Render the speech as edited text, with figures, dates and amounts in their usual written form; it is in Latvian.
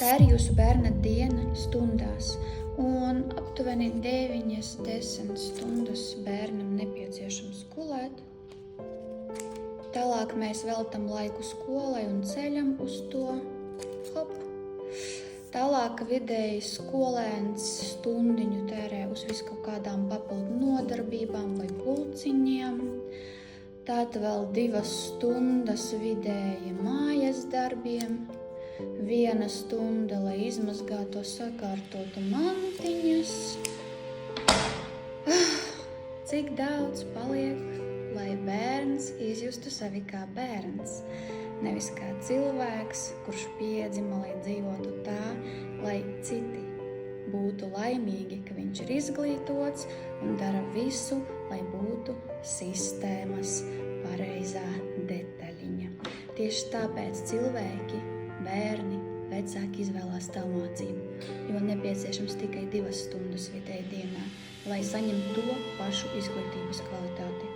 Tā ir jūsu bērna diena stundās, un aptuveni 9-10 stundas bērnam nepieciešams gulēt. Tālāk mēs veltam laiku skolai un ceļam uz to. Hop. Tālāk vidēji skolēns stundiņu tērē uz viskaut kādām papildu nodarbībām vai pulciņiem. Tad vēl 2 stundas vidēji mājas darbiem. 1 stunda, lai izmazgātu, sakārtotu mantiņas. Cik daudz paliek, lai bērns izjustu sevi kā bērns, nevis kā cilvēks, kurš piedzima, lai dzīvotu tā, lai citi būtu laimīgi, ka viņš ir izglītots un dara visu, lai būtu sistēmas pareizā detaļiņa. Tieši tāpēc cilvēki, bērni, vecāki izvēlās tālmācību, jo nepieciešams tikai 2 stundas vidēji dienā, lai saņemtu to pašu izglītības kvalitāti.